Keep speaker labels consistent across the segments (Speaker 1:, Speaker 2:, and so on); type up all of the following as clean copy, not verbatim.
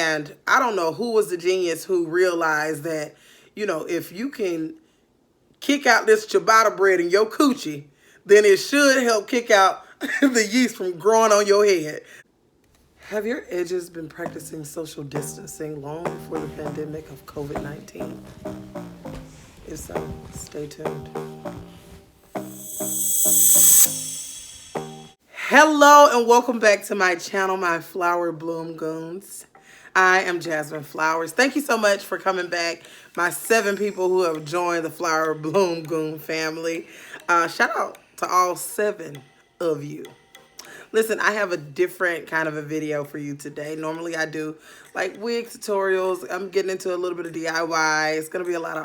Speaker 1: And I don't know who was the genius who realized that, if you can kick out this ciabatta bread in your coochie, then it should help kick out the yeast from growing on your head. Have your edges been practicing social distancing long before the pandemic of COVID-19? If so, stay tuned. Hello and welcome back to my channel, My Flower Bloom Goons. I am Jasmine Flowers. Thank you so much for coming back. My 7 people who have joined the Flower Bloom Goon family. Shout out to all 7 of you. Listen, I have a different kind of a video for you today. Normally I do like wig tutorials. I'm getting into a little bit of DIY. It's going to be a lot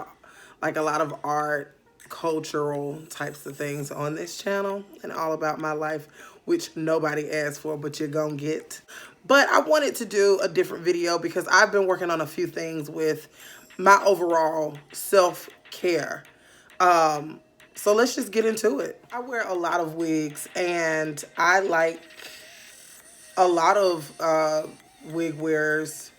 Speaker 1: of art, cultural types of things on this channel and all about my life, which nobody asked for, but you're going to get. But I wanted to do a different video because I've been working on a few things with my overall self-care. So let's just get into it. I wear a lot of wigs and I like a lot of wig wearers.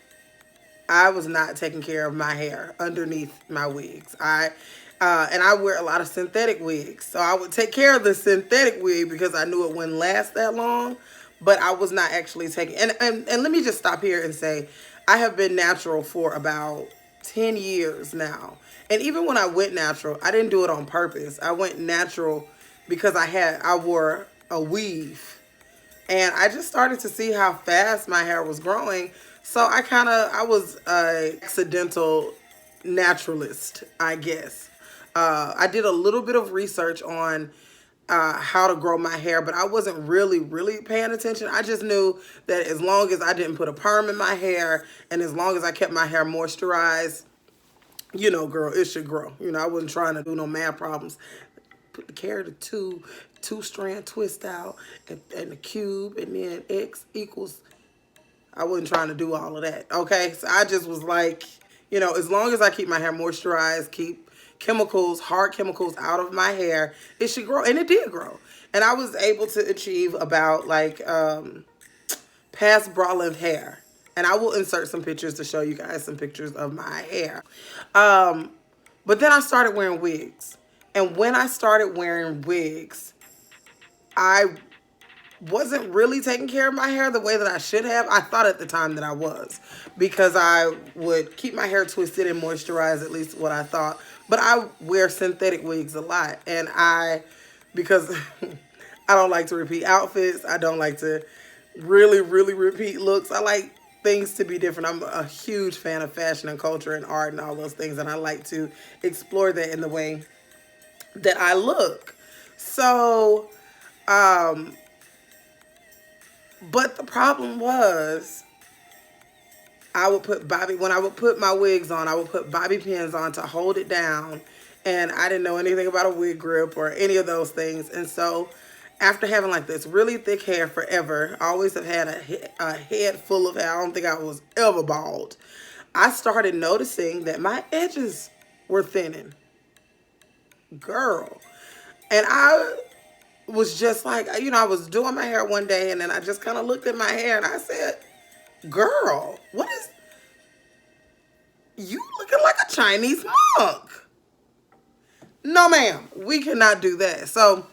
Speaker 1: I was not taking care of my hair underneath my wigs. And I wear a lot of synthetic wigs. So I would take care of the synthetic wig because I knew it wouldn't last that long, but I was not actually taking, and let me just stop here and say, I have been natural for about 10 years now. And even when I went natural, I didn't do it on purpose. I went natural because I wore a weave. And I just started to see how fast my hair was growing. So I was an accidental naturalist, I guess. I did a little bit of research on how to grow my hair, but I wasn't really paying attention. I just knew that as long as I didn't put a perm in my hair and as long as I kept my hair moisturized, girl, it should grow. I wasn't trying to do no math problems. Put the carrot of two-strand twist out and the cube, and then X equals. I wasn't trying to do all of that. Okay, so I just was like, as long as I keep my hair moisturized, keep hard chemicals out of my hair, it should grow. And it did grow. And I was able to achieve about past bra length hair. And I will insert some pictures to show you guys some pictures of my hair. But then I started wearing wigs. And when I started wearing wigs, I wasn't really taking care of my hair the way that I should have. I thought at the time that I was, because I would keep my hair twisted and moisturized, at least what I thought. But I wear synthetic wigs a lot. And because I don't like to repeat outfits. I don't like to really repeat looks. I like things to be different. I'm a huge fan of fashion and culture and art and all those things, and I like to explore that in the way that I look. So, but the problem was, when I would put my wigs on, I would put bobby pins on to hold it down, and I didn't know anything about a wig grip or any of those things. And so after having this really thick hair forever, I always have had a head full of hair. I don't think I was ever bald. I started noticing that my edges were thinning. Girl. And I was just like, I was doing my hair one day and then I just kind of looked at my hair and I said, girl, what is, you looking like a Chinese monk. No, ma'am, we cannot do that. So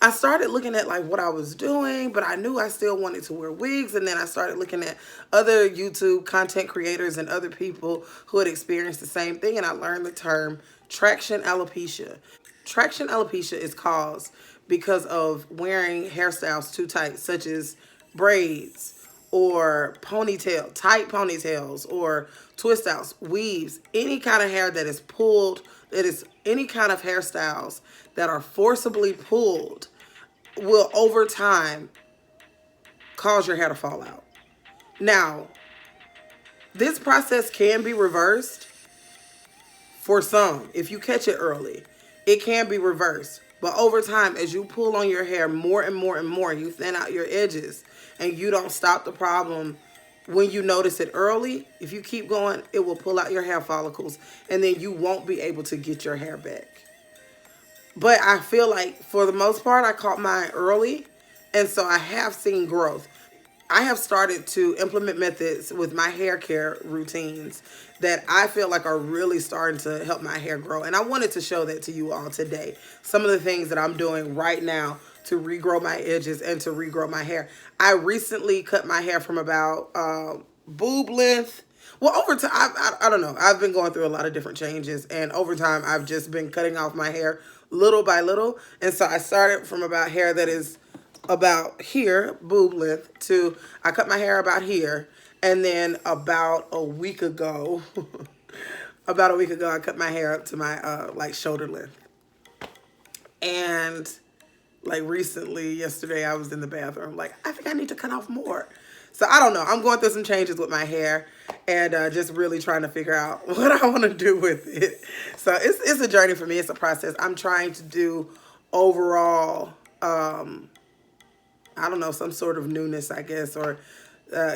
Speaker 1: I started looking at what I was doing, but I knew I still wanted to wear wigs. And then I started looking at other YouTube content creators and other people who had experienced the same thing. And I learned the term traction alopecia. Traction alopecia is caused because of wearing hairstyles too tight, such as braids or tight ponytails or twist outs, weaves, any kind of hair that is pulled, any kind of hairstyles that are forcibly pulled will over time cause your hair to fall out. Now, this process can be reversed for some. If you catch it early, it can be reversed. But over time, as you pull on your hair more and more and more, you thin out your edges and you don't stop the problem when you notice it early. If you keep going, it will pull out your hair follicles and then you won't be able to get your hair back. But I feel like for the most part, I caught mine early. And so I have seen growth. I have started to implement methods with my hair care routines that I feel like are really starting to help my hair grow. And I wanted to show that to you all today. Some of the things that I'm doing right now to regrow my edges and to regrow my hair. I recently cut my hair from about boob length. Well, over time, I don't know. I've been going through a lot of different changes. And over time, I've just been cutting off my hair little by little. And so I started from about hair that is about here, boob length, to I cut my hair about here, and then about a week ago, I cut my hair up to my like shoulder length. And like recently, yesterday, I was in the bathroom, like I think I need to cut off more. So I don't know. I'm going through some changes with my hair and just really trying to figure out what I want to do with it. So it's a journey for me. It's a process. I'm trying to do overall. I don't know, some sort of newness, I guess, or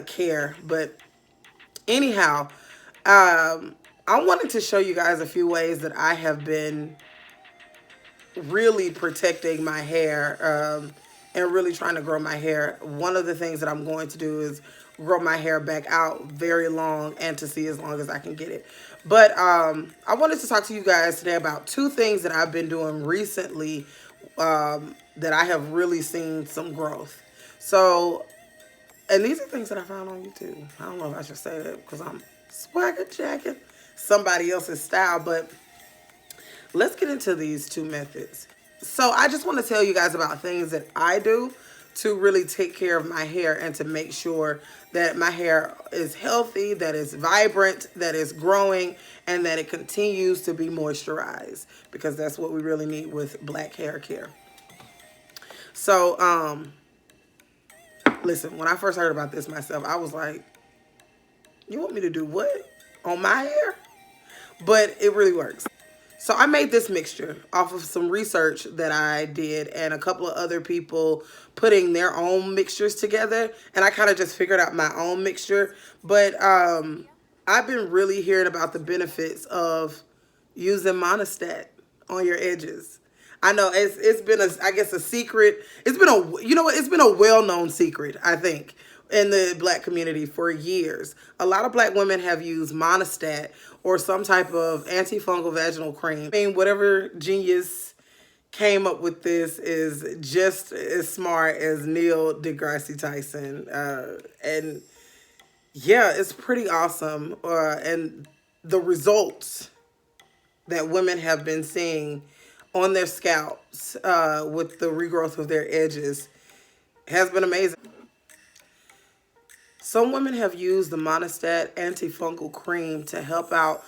Speaker 1: care. But anyhow, I wanted to show you guys a few ways that I have been really protecting my hair and really trying to grow my hair. One of the things that I'm going to do is grow my hair back out very long and to see as long as I can get it. But I wanted to talk to you guys today about two things that I've been doing recently that I have really seen some growth. So, and these are things that I found on YouTube. I don't know if I should say that because I'm swagger jacking somebody else's style, but let's get into these two methods. So I just want to tell you guys about things that I do to really take care of my hair and to make sure that my hair is healthy, that it's vibrant, that it's growing, and that it continues to be moisturized, because that's what we really need with black hair care. So, listen, when I first heard about this myself, I was like, you want me to do what on my hair? But it really works. So I made this mixture off of some research that I did and a couple of other people putting their own mixtures together. And I kind of just figured out my own mixture. But I've been really hearing about the benefits of using Monistat on your edges. I know it's been I guess a secret. It's been it's been a well-known secret, I think, in the black community for years. A lot of black women have used Monistat or some type of antifungal vaginal cream. I mean, whatever genius came up with this is just as smart as Neil deGrasse Tyson. And yeah, it's pretty awesome. And the results that women have been seeing on their scalps with the regrowth of their edges has been amazing. Some women have used the Monistat antifungal cream to help out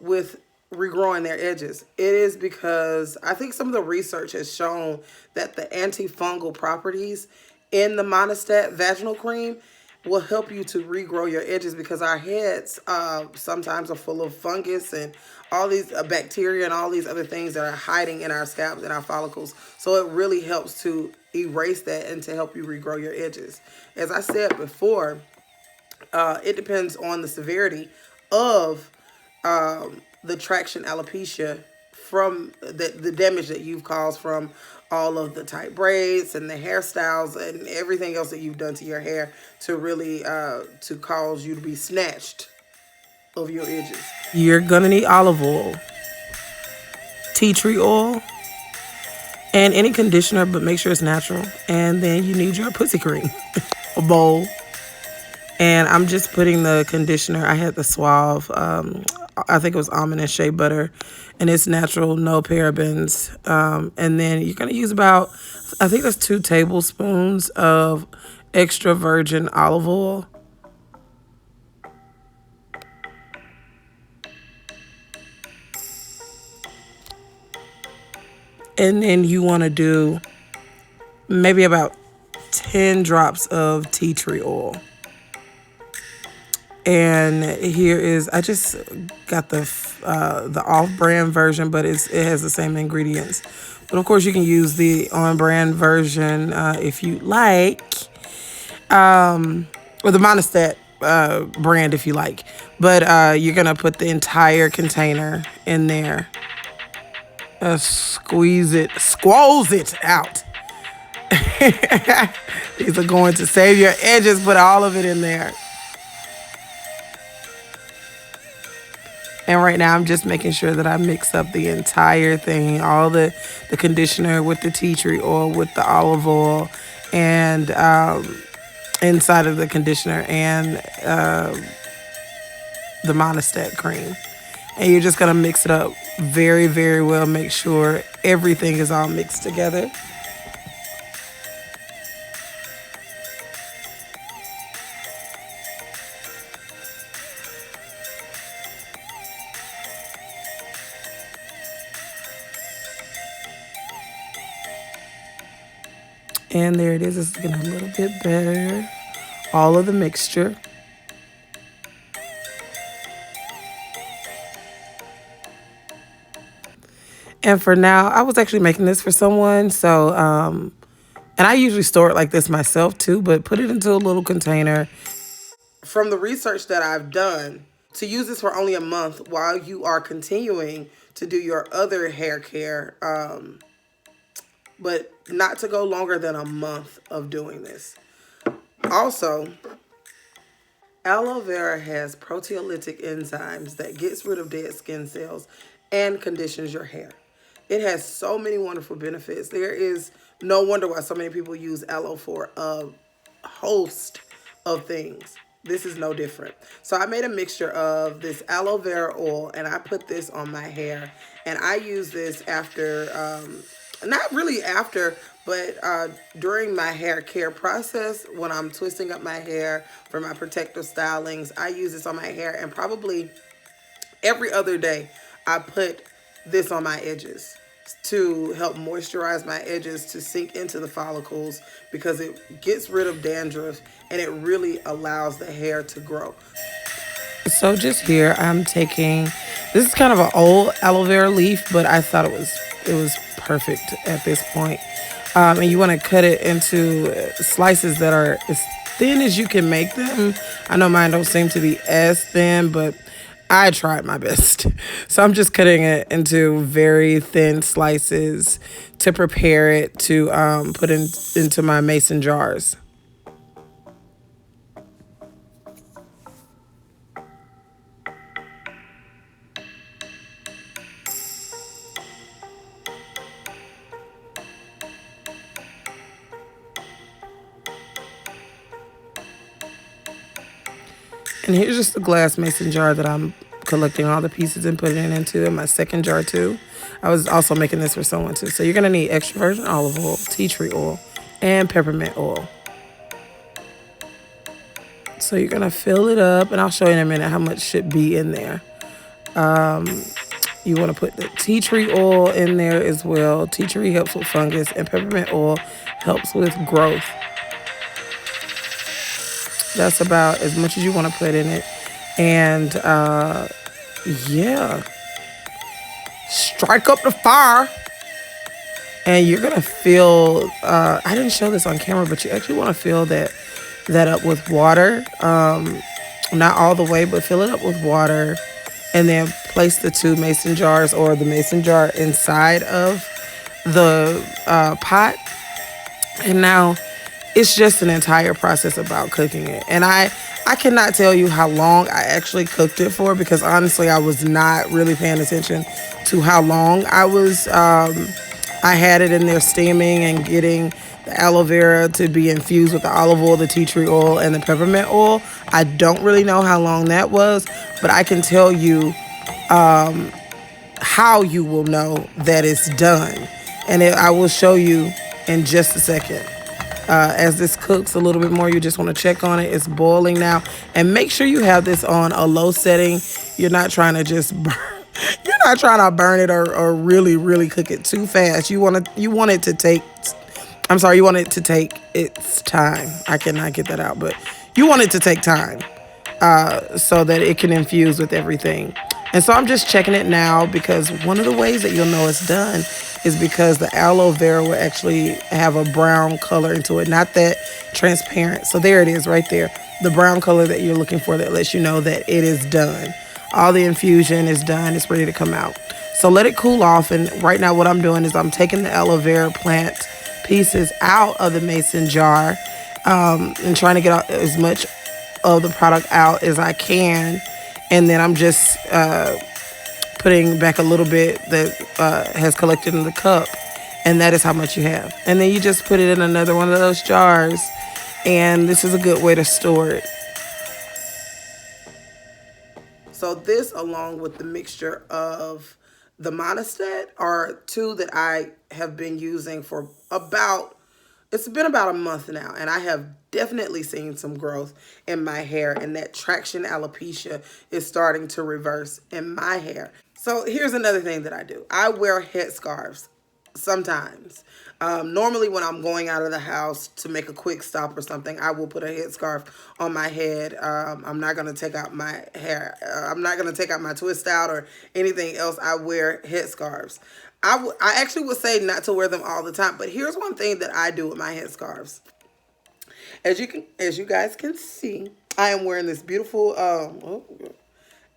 Speaker 1: with regrowing their edges. It is because I think some of the research has shown that the antifungal properties in the Monistat vaginal cream will help you to regrow your edges, because our heads sometimes are full of fungus and all these bacteria and all these other things that are hiding in our scalps and our follicles. So it really helps to erase that and to help you regrow your edges. As I said before, it depends on the severity of the traction alopecia from the damage that you've caused from all of the tight braids and the hairstyles and everything else that you've done to your hair to really to cause you to be snatched of your edges. You're gonna need olive oil, tea tree oil, and any conditioner, but make sure it's natural. And then you need your pussy cream, a bowl. And I'm just putting the conditioner. I had the Suave, I think it was almond and shea butter, and it's natural, no parabens. And then you're going to use about, I think that's 2 tablespoons of extra virgin olive oil. And then you want to do maybe about 10 drops of tea tree oil. And here is, I just got the off-brand version, but it has the same ingredients. But of course, you can use the on-brand version if you like, or the Monistat brand if you like. But you're gonna put the entire container in there, squeeze it out, These are going to save your edges. Put all of it in there. And right now I'm just making sure that I mix up the entire thing, all the conditioner with the tea tree oil, with the olive oil, and inside of the conditioner, and the Monistat cream. And you're just gonna mix it up very, very well. Make sure everything is all mixed together. And there it is. It's getting a little bit better. All of the mixture. And for now, I was actually making this for someone. So, and I usually store it like this myself too, but put it into a little container. From the research that I've done, to use this for only a month while you are continuing to do your other hair care, but not to go longer than a month of doing this. Also, aloe vera has proteolytic enzymes that gets rid of dead skin cells and conditions your hair. It has so many wonderful benefits. There is no wonder why so many people use aloe for a host of things. This is no different. So I made a mixture of this aloe vera oil, and I put this on my hair. And I use this after, not really after, but during my hair care process, when I'm twisting up my hair for my protective stylings, I use this on my hair. And probably every other day, I put this on my edges to help moisturize my edges, to sink into the follicles, because it gets rid of dandruff and it really allows the hair to grow. So just here, I'm taking, this is kind of an old aloe vera leaf, but I thought it was perfect at this point. And you want to cut it into slices that are as thin as you can make them. I know mine don't seem to be as thin, but I tried my best. So I'm just cutting it into very thin slices to prepare it to put into my mason jars. And here's just the glass mason jar that I'm collecting all the pieces and putting it into. In my second jar too. I was also making this for someone too. So you're gonna need extra virgin olive oil, tea tree oil, and peppermint oil. So you're gonna fill it up, and I'll show you in a minute how much should be in there. You want to put the tea tree oil in there as well. Tea tree helps with fungus, and peppermint oil helps with growth. That's about as much as you want to put in it. And yeah, strike up the fire. And you're gonna fill, I didn't show this on camera, but you actually want to fill that up with water. Not all the way, but fill it up with water. And then place the two mason jars, or the mason jar, inside of the pot. And now it's just an entire process about cooking it. And I cannot tell you how long I actually cooked it for, because honestly, I was not really paying attention to how long I had it in there steaming and getting the aloe vera to be infused with the olive oil, the tea tree oil, and the peppermint oil. I don't really know how long that was, but I can tell you how you will know that it's done. And I will show you in just a second. As this cooks a little bit more, you just want to check on it. It's boiling now. And make sure you have this on a low setting. You're not trying to just burn. You're not trying to burn it or really, really cook it too fast. You want it to take its time. I cannot get that out, but you want it to take time so that it can infuse with everything. And so I'm just checking it now, because one of the ways that you'll know it's done is because the aloe vera will actually have a brown color into it, not that transparent. So there it is right there. The brown color that you're looking for, that lets you know that it is done. All the infusion is done. It's ready to come out. So let it cool off. And right now what I'm doing is I'm taking the aloe vera plant pieces out of the mason jar, and trying to get as much of the product out as I can. And then I'm just putting back a little bit that has collected in the cup. And that is how much you have. And then you just put it in another one of those jars. And this is a good way to store it. So this, along with the mixture of the Monistat, are two that I have been using for it's been about a month now. And I have definitely seen some growth in my hair. And that traction alopecia is starting to reverse in my hair. So here's another thing that I do. I wear headscarves sometimes. Normally when I'm going out of the house to make a quick stop or something, I will put a headscarf on my head. I'm not going to take out my hair. I'm not going to take out my twist out or anything else. I wear headscarves. I actually would say not to wear them all the time, but here's one thing that I do with my headscarves. As you guys can see, I am wearing this beautiful,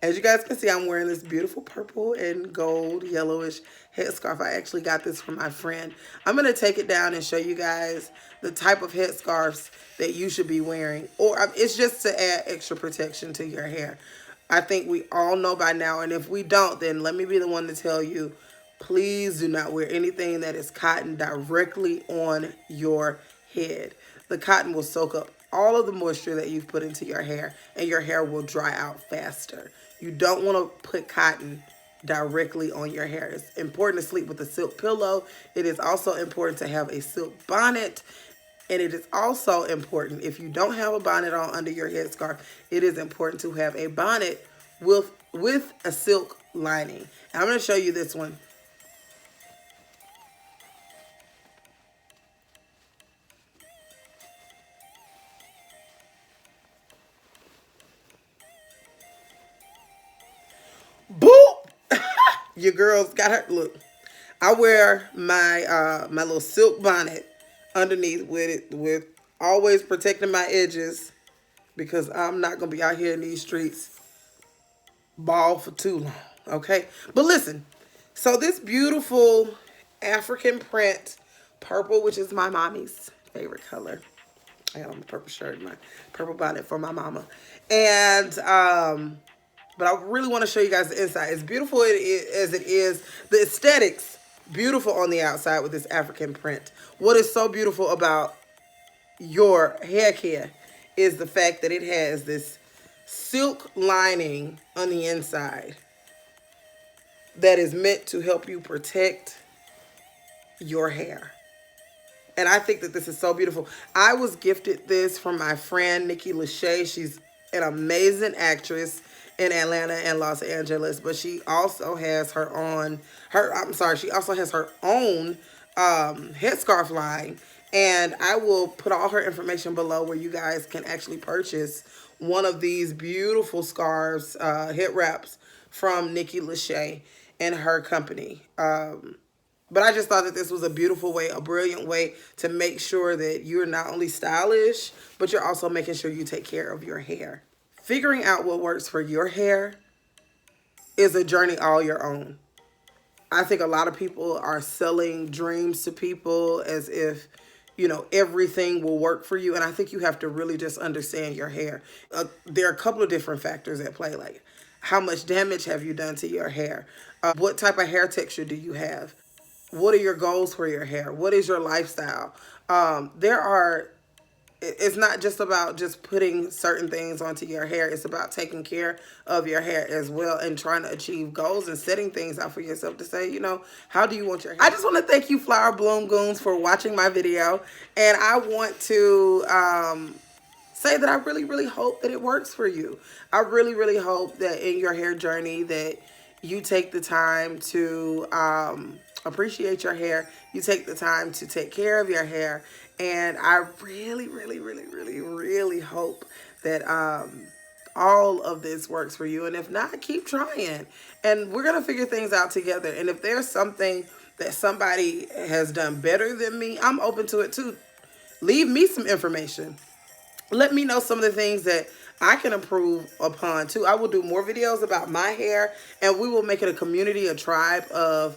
Speaker 1: as you guys can see, I'm wearing this beautiful purple and gold yellowish headscarf. I actually got this from my friend. I'm going to take it down and show you guys the type of headscarves that you should be wearing. Or it's just to add extra protection to your hair. I think we all know by now, and if we don't, then let me be the one to tell you, please do not wear anything that is cotton directly on your head. The cotton will soak up all of the moisture that you've put into your hair, and your hair will dry out faster. You don't want to put cotton directly on your hair. It's important to sleep with a silk pillow. It is also important to have a silk bonnet. And it is also important, if you don't have a bonnet on under your headscarf, it is important to have a bonnet with a silk lining. And I'm going to show you this one. Boop! Your girl's got her, look. I wear my my little silk bonnet underneath with always protecting my edges, because I'm not going to be out here in these streets bald for too long, okay? But listen, so this beautiful African print purple, which is my mommy's favorite color. I got on my purple shirt and my purple bonnet for my mama. And but I really want to show you guys the inside. As beautiful as it is, the aesthetics, beautiful on the outside with this African print. What is so beautiful about your hair care is the fact that it has this silk lining on the inside that is meant to help you protect your hair. And I think that this is so beautiful. I was gifted this from my friend, Nikki Lachey. She's an amazing actress in Atlanta and Los Angeles, but she also has her own headscarf line. And I will put all her information below where you guys can actually purchase one of these beautiful scarves, head wraps from Nikki Lachey and her company. But I just thought that this was a beautiful way, a brilliant way to make sure that you're not only stylish, but you're also making sure you take care of your hair. Figuring out what works for your hair is a journey all your own. I think a lot of people are selling dreams to people as if, you know, everything will work for you. And I think you have to really just understand your hair. There are a couple of different factors at play, like how much damage have you done to your hair? What type of hair texture do you have? What are your goals for your hair? What is your lifestyle? It's not just about just putting certain things onto your hair. It's about taking care of your hair as well and trying to achieve goals and setting things out for yourself to say, you know, how do you want your hair? I just want to thank you, Flower Bloom Goons, for watching my video. And I want to say that I really, really hope that it works for you. I really, really hope that in your hair journey that you take the time to appreciate your hair. You take the time to take care of your hair. And I really, really, really, really, really hope that all of this works for you. And if not, keep trying. And we're going to figure things out together. And if there's something that somebody has done better than me, I'm open to it too. Leave me some information. Let me know some of the things that I can improve upon too. I will do more videos about my hair, and we will make it a community, a tribe of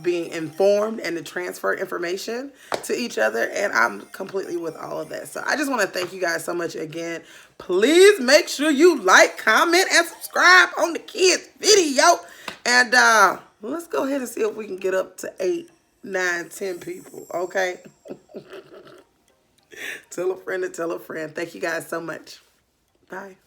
Speaker 1: being informed and to transfer information to each other. And I'm completely with all of that. So I just want to thank you guys so much again. Please make sure you like, comment, and subscribe on the kids video. And let's go ahead and see if we can get up to 8, 9, 10 people. Okay. Tell a friend to tell a friend. Thank you guys so much. Bye.